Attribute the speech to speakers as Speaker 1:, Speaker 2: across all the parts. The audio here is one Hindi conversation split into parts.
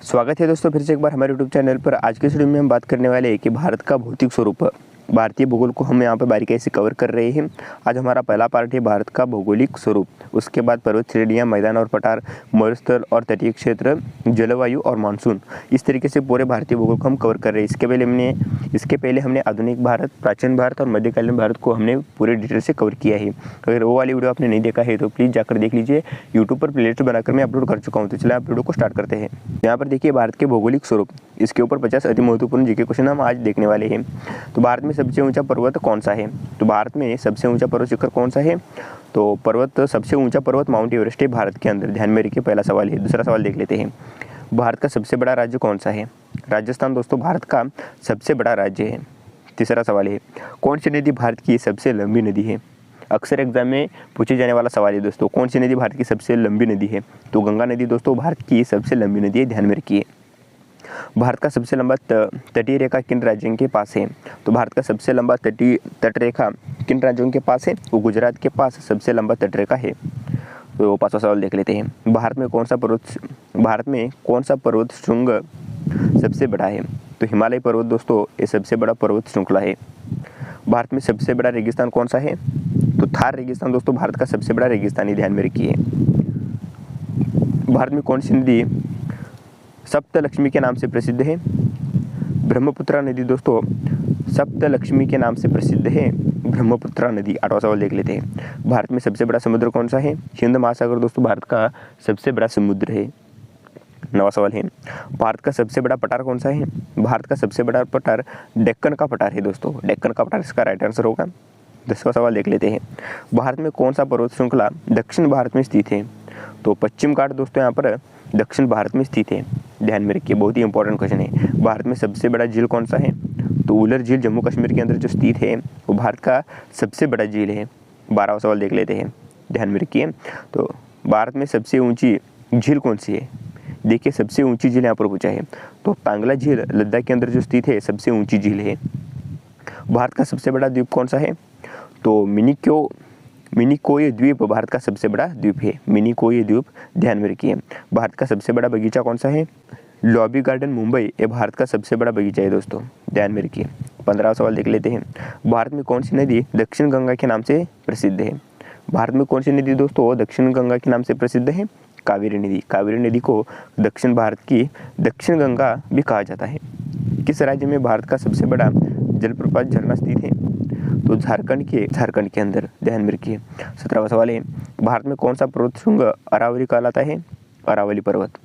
Speaker 1: स्वागत है दोस्तों फिर से एक बार हमारे यूट्यूब चैनल पर। आज के इस वीडियो में हम बात करने वाले हैं कि भारत का भौतिक स्वरूप, भारतीय भूगोल को हम यहाँ पर बारीकी से कवर कर रहे हैं। आज हमारा पहला पार्ट है भारत का भौगोलिक स्वरूप, उसके बाद पर्वत श्रेणियाँ, मैदान और पठार, मरुस्थल और तटीय क्षेत्र, जलवायु और मानसून। इस तरीके से पूरे भारतीय भूगोल को हम कवर कर रहे हैं। इसके पहले हमने आधुनिक भारत, प्राचीन भारत और मध्यकालीन भारत को हमने पूरे डिटेल से कवर किया है। अगर वो वाली वीडियो आपने नहीं देखा है तो प्लीज़ जाकर देख लीजिए। यूट्यूब पर प्लेलिस्ट बनाकर मैं अपलोड कर चुका हूँ। तो चलिए आप वीडियो को स्टार्ट करते हैं। यहाँ पर देखिए भारत के भौगोलिक स्वरूप, इसके ऊपर 50 अति महत्वपूर्ण जीके क्वेश्चन हम आज देखने वाले हैं। तो भारत में सबसे ऊंचा पर्वत कौन सा है? तो भारत में सबसे ऊंचा पर्वत शिखर कौन सा है? तो सबसे ऊंचा पर्वत माउंट एवरेस्ट है भारत के अंदर। ध्यान में रखिए, पहला सवाल है। दूसरा सवाल देख लेते हैं, भारत का सबसे बड़ा राज्य कौन सा है? राजस्थान दोस्तों भारत का सबसे बड़ा राज्य है। तीसरा सवाल है, कौन सी नदी भारत की सबसे लंबी नदी है? अक्सर एग्जाम में पूछे जाने वाला सवाल है दोस्तों, कौन सी नदी भारत की सबसे लंबी नदी है? तो गंगा नदी दोस्तों भारत की सबसे लंबी नदी है। ध्यान में रखिए। भारत का सबसे लंबा तटीय रेखा किन राज्यों के पास है? तो भारत का सबसे लंबा तटीय तटरेखा किन राज्यों के पास है? वो गुजरात के पास सबसे लंबा तटरेखा है। तो पांचवा सवाल देख लेते हैं, भारत में कौन सा पर्वत श्रृंग सबसे बड़ा है? तो हिमालय पर्वत दोस्तों ये सबसे बड़ा पर्वत श्रृंखला है। भारत में सबसे बड़ा रेगिस्तान कौन सा है? तो थार रेगिस्तान दोस्तों भारत का सबसे बड़ा रेगिस्तान है। ध्यान में रखिए। भारत में कौन सी नदी सप्तलक्ष्मी के नाम से प्रसिद्ध है? ब्रह्मपुत्रा नदी दोस्तों सप्तलक्ष्मी के नाम से प्रसिद्ध है, ब्रह्मपुत्रा नदी। आठवां सवाल देख लेते हैं, भारत में सबसे बड़ा समुद्र कौन सा है? हिंद महासागर दोस्तों भारत का सबसे बड़ा समुद्र है। नवा सवाल है, भारत का सबसे बड़ा पठार कौन सा है? भारत का सबसे बड़ा पठार डेक्कन का पठार है दोस्तों। डेक्कन का पठार इसका राइट आंसर होगा। 10वां सवाल देख लेते हैं, भारत में कौन सा पर्वत श्रृंखला दक्षिण भारत में स्थित है? तो पश्चिम घाट दोस्तों यहाँ पर दक्षिण भारत में स्थित है। ध्यान में रखिए, बहुत ही इंपॉर्टेंट क्वेश्चन है। भारत में सबसे बड़ा झील कौन सा है? तो उलर झील जम्मू कश्मीर के अंदर जो स्थित है वो भारत का सबसे बड़ा झील है। 12वां सवाल देख लेते हैं। ध्यान में रखिए, तो भारत में सबसे ऊंची झील कौन सी है? देखिए सबसे ऊंची झील यहाँ पर पूछा है, तो तांगला झील लद्दाख के अंदर जो स्थित है सबसे ऊंची झील है। भारत का सबसे बड़ा द्वीप कौन सा है? तो मिनिकोय द्वीप भारत का सबसे बड़ा द्वीप है। मिनिकोय द्वीप। ध्यान में रखिए। भारत का सबसे बड़ा बगीचा कौन सा है? लॉबी गार्डन मुंबई ये भारत का सबसे बड़ा बगीचा है दोस्तों। ध्यान में रखिए। 15वां सवाल देख लेते हैं, भारत में कौन सी नदी दक्षिण गंगा के नाम से प्रसिद्ध है? भारत में कौन सी नदी दोस्तों दक्षिण गंगा के नाम से प्रसिद्ध है? कावेरी नदी। कावेरी नदी को दक्षिण भारत की दक्षिण गंगा भी कहा जाता है। किस राज्य में भारत का सबसे बड़ा जलप्रपात झरना स्थित है? तो झारखंड के अंदर। ध्यान में रखिए। 17वां सवाल है, भारत में कौन सा पर्वत श्रृंग अरावली कहलाता है? अरावली पर्वत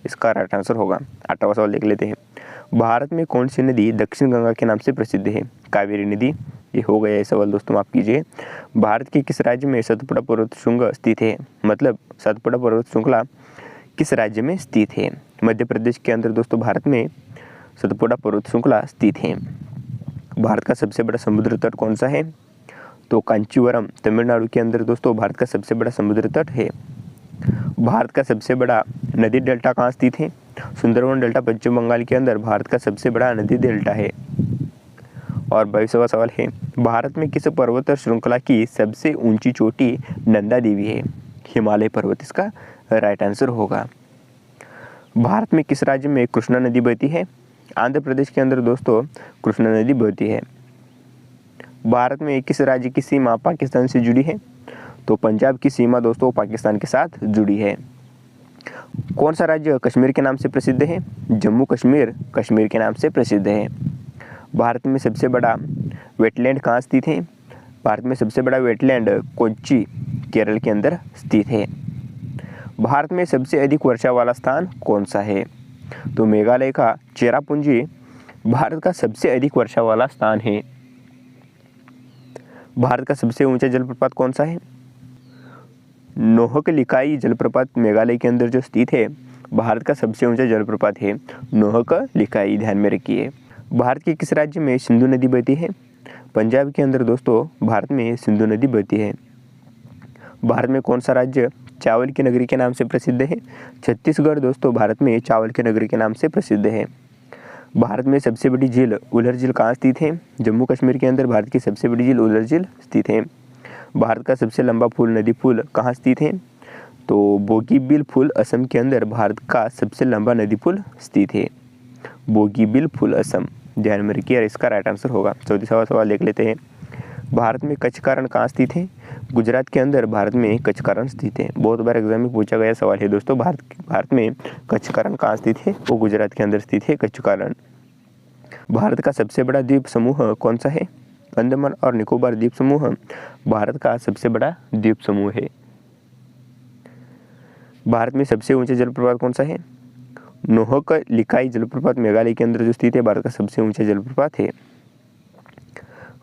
Speaker 1: इसका राइट आंसर होगा। 8वां सवाल देख लेते हैं, भारत में कौन सी नदी दक्षिण गंगा के नाम से प्रसिद्ध है? कावेरी नदी। ये हो गया ये सवाल दोस्तों, माफ कीजिए। भारत के किस राज्य में सतपुड़ा पर्वत श्रृंग स्थित है? मतलब सतपुड़ा पर्वत श्रृंखला किस राज्य में स्थित है? मध्य प्रदेश के अंदर दोस्तों भारत में सतपुड़ा पर्वत श्रृंखला स्थित है। भारत का सबसे बड़ा समुद्र तट कौन सा है? तो कांचीवरम तमिलनाडु के अंदर दोस्तों भारत का सबसे बड़ा समुद्र तट है। भारत का सबसे बड़ा नदी डेल्टा कहाँ स्थित है? सुंदरवन डेल्टा पश्चिम बंगाल के अंदर भारत का सबसे बड़ा नदी डेल्टा है। और 22वां सवाल है, भारत में किस पर्वत श्रृंखला की सबसे ऊंची चोटी नंदा देवी है? हिमालय पर्वत इसका राइट आंसर होगा। भारत में किस राज्य में कृष्णा नदी बहती है? आंध्र प्रदेश के अंदर दोस्तों कृष्णा नदी बहती है। भारत में किस राज्य की सीमा पाकिस्तान से जुड़ी है? तो पंजाब की सीमा दोस्तों पाकिस्तान के साथ जुड़ी है। कौन सा राज्य कश्मीर के नाम से प्रसिद्ध है? जम्मू कश्मीर कश्मीर के नाम से प्रसिद्ध है। भारत में सबसे बड़ा वेटलैंड कहाँ स्थित है? भारत में सबसे बड़ा वेटलैंड कोच्चि केरल के अंदर स्थित है। भारत में सबसे अधिक वर्षा वाला स्थान कौन सा है? तो मेघालय का चेरापूंजी भारत का सबसे अधिक वर्षा वाला स्थान है। भारत का सबसे ऊंचा जलप्रपात कौन सा है? नोहकलिकाई जलप्रपात मेघालय के अंदर जो स्थित है भारत का सबसे ऊंचा जलप्रपात है नोहकलिकाई। ध्यान में रखिए। भारत के किस राज्य में सिंधु नदी बहती है? पंजाब के अंदर दोस्तों भारत में सिंधु नदी बहती है। भारत में कौन सा राज्य चावल की नगरी के नाम से प्रसिद्ध है? छत्तीसगढ़ दोस्तों भारत में चावल की नगरी के नाम से प्रसिद्ध है। भारत में सबसे बड़ी झील उलर झील कहाँ स्थित है? जम्मू कश्मीर के अंदर भारत की सबसे बड़ी झील उलर झील स्थित है। भारत का सबसे लंबा पुल नदी पुल कहाँ स्थित है? तो बोगीबिल फुल असम के अंदर भारत का सबसे लंबा नदी पुल स्थित है। बोगीबिल फुल असम, ध्यान में रखिए, इसका राइट आंसर होगा। 34वां सवाल देख लेते हैं। भारत में कच्छकारण कहाँ स्थित है? गुजरात के अंदर भारत में कच्छकारण स्थित है। बहुत बार एग्जाम में पूछा गया सवाल है दोस्तों। भारत में कच्छकारण कहाँ स्थित है? वो गुजरात के अंदर स्थित है कच्छकारण। भारत का सबसे बड़ा द्वीप समूह कौन सा है? अंडमान और निकोबार द्वीप समूह भारत का सबसे बड़ा द्वीप समूह है। भारत में सबसे ऊंचा जलप्रपात कौन सा है? नोहक लिकाई जलप्रपात मेघालय के अंदर जो स्थित है, भारत का सबसे ऊंचा जलप्रपात है।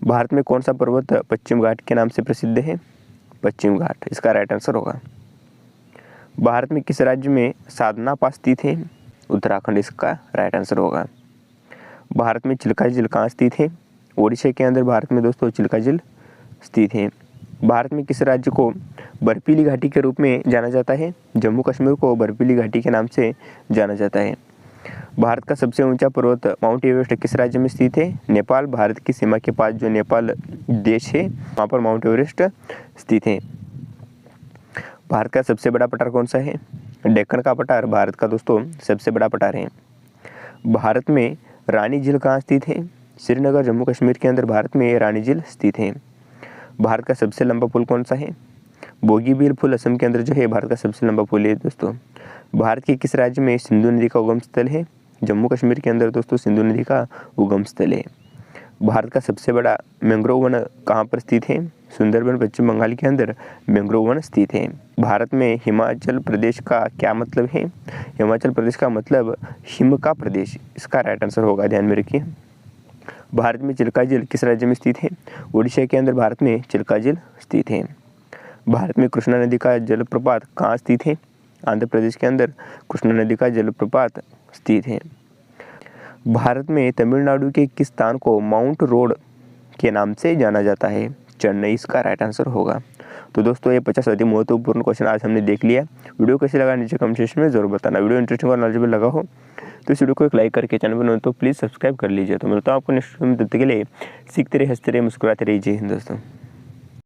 Speaker 1: भारत में कौन सा पर्वत पश्चिम घाट के नाम से प्रसिद्ध है? पश्चिम घाट, इसका राइट आंसर होगा। भारत में किस राज्य में साधना पास स्थित है? उत्तराखंड, इसका राइट आंसर होगा। भारत में चिल्का झील कहाँ स्थित है? ओडिशा के अंदर भारत में दोस्तों चिल्का झील स्थित है। भारत में किस राज्य को बर्फीली घाटी के रूप में जाना जाता है? जम्मू कश्मीर को बर्फीली घाटी के नाम से जाना जाता है। भारत का सबसे ऊंचा पर्वत माउंट एवरेस्ट किस राज्य में स्थित है? नेपाल। भारत की सीमा के पास जो नेपाल देश है वहाँ पर माउंट एवरेस्ट स्थित है। भारत का सबसे बड़ा पठार कौन सा है? डेक्कन का पठार भारत का दोस्तों सबसे बड़ा पठार है। भारत में रानी झील कहाँ स्थित है? श्रीनगर, जम्मू कश्मीर के अंदर भारत में रानी झील स्थित है। भारत का सबसे लंबा पुल कौन सा है? बोगीबिल पुल असम के अंदर जो है भारत का सबसे लंबा पुल है दोस्तों। भारत के किस राज्य में सिंधु नदी का उगम स्थल है? जम्मू कश्मीर के अंदर दोस्तों सिंधु नदी का उगम स्थल है। भारत का सबसे बड़ा मैंग्रोव वन कहाँ पर स्थित है? सुंदरबन, पश्चिम बंगाल के अंदर मैंग्रोव वन स्थित है। भारत में हिमाचल प्रदेश का क्या मतलब है? हिमाचल प्रदेश का मतलब हिम का प्रदेश, इसका राइट आंसर होगा, ध्यान में रखिए। भारत में चिल्का झील किस राज्य में स्थित है? ओडिशा के अंदर भारत में चिल्का झील स्थित है। भारत में कृष्णा नदी का जलप्रपात कहाँ स्थित है? आंध्र प्रदेश के अंदर कृष्णा नदी का जलप्रपात स्थित है। भारत में तमिलनाडु के किस स्थान को माउंट रोड के नाम से जाना जाता है? चेन्नई, इसका राइट आंसर होगा। तो दोस्तों ये 50 अधिक महत्वपूर्ण क्वेश्चन आज हमने देख लिया। वीडियो कैसे लगा नीचे कमेंट सेक्शन में जरूर बताना। वीडियो इंटरेस्टिंग और नॉलेजेबल लगा हो तो इस वीडियो को एक लाइक करके चैनल पर तो प्लीज़ सब्सक्राइब कर लीजिए। तो मिलता हूँ आपको नेक्स्ट वीडियो में, तब तक के लिए सीखते रहिए, हंसते रहिए, मुस्कुराते रहिए। जय हिंद दोस्तों।